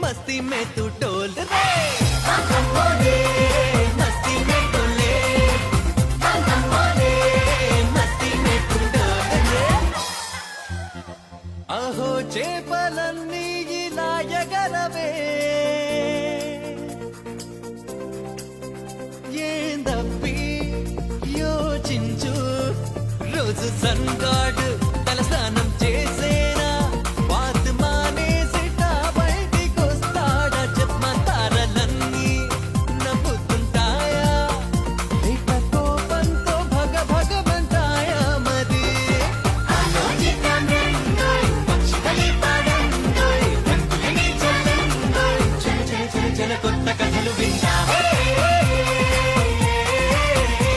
मस्ती में तू डोल रे मस्ती में डोले मस्ती में तू डोल रे अहो చేపలన్నీ ఇలా ఎగరవే ఏందప్పి యోచించు రోజు సన్గాడ్